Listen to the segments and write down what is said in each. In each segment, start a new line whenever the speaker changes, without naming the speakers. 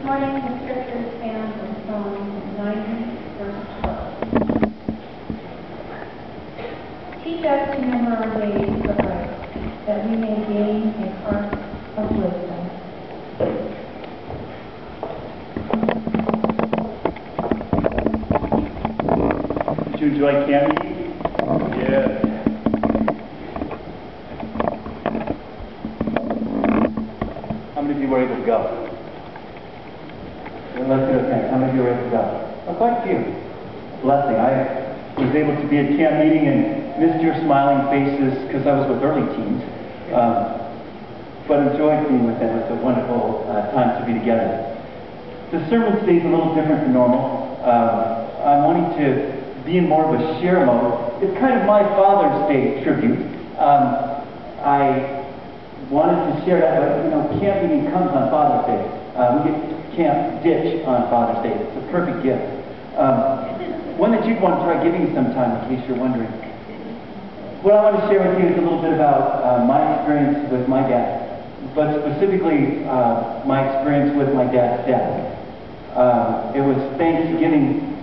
morning, the scripture stands from Psalm 90, verse 12. Teach us to number our days aright, that we may gain a heart of wisdom.
Did you enjoy candy? Yeah. How many of you were able to go? Let's do it again. How many of you were able to go? Oh, quite a few. Blessing. I was able to be at camp meeting and missed your smiling faces because I was with early teens. But enjoyed being with them. It's a wonderful time to be together. The sermon today is a little different than normal. I'm wanting to be in more of a share mode. It's kind of my Father's Day tribute. I wanted to share that, but camp meeting comes on Father's Day. We get camp ditch on Father's Day. It's a perfect gift. One that you'd want to try giving sometime, in case you're wondering. What I want to share with you is a little bit about my experience with my dad, but specifically my experience with my dad's dad. It was Thanksgiving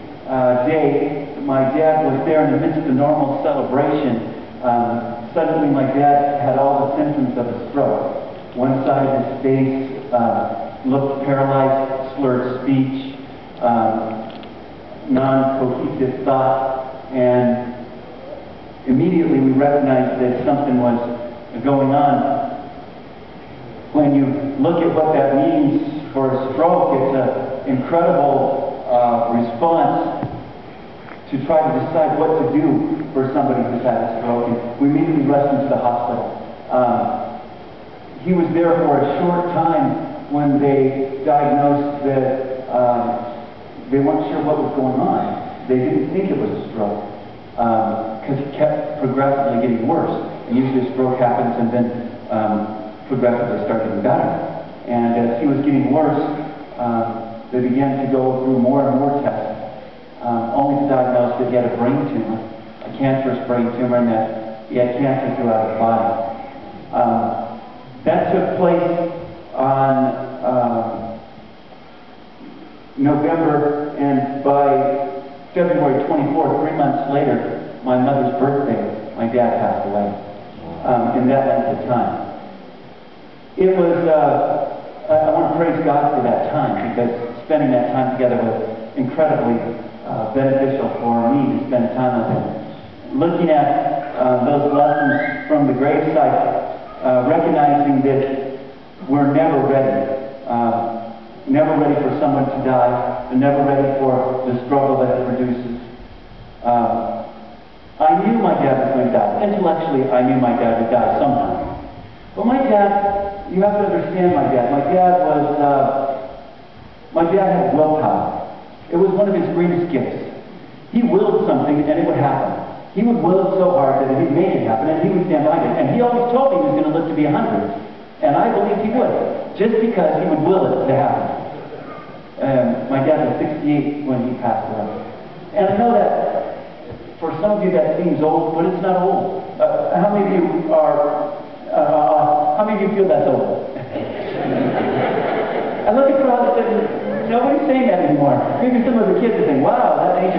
Day. My dad was there in the midst of the normal celebration. Suddenly my dad had all the symptoms of a stroke. One side of his face looked paralyzed, slurred speech, non-cohesive thought, and immediately we recognized that something was going on. When you look at what that means for a stroke, it's an incredible response to try to decide what to do for somebody who's had a stroke. And we immediately rushed him to the hospital. He was there for a short time when they diagnosed that they weren't sure what was going on. They didn't think it was a stroke because it kept progressively getting worse. And usually a stroke happens and then progressively starts getting better. And as he was getting worse, they began to go through more and more tests, only to diagnose that he had a brain tumor, a cancerous brain tumor, and that he had cancer throughout his body. That took place on November, and by February 24th, 3 months later, my mother's birthday, my dad passed away in that length of time. It was, I want to praise God for that time, because spending that time together was incredibly beneficial for me to spend time with him. Looking at those lessons from the gravesite, recognizing that we're never ready. Never ready for someone to die, and never ready for the struggle that it produces. I knew my dad was going to die. Intellectually, I knew my dad would die sometime. But my dad, you have to understand my dad. My dad had willpower. It was one of his greatest gifts. He willed something and it would happen. He would will it so hard that he'd make it happen, and he would stand by it. And he always told me he was going to live to be 100. And I believed he would, just because he would will it to happen. My dad was 68 when he passed away. And I know that for some of you that seems old, but it's not old. How many of you feel that's old? I look across and nobody's saying that anymore. Maybe some of the kids are saying, wow, that age is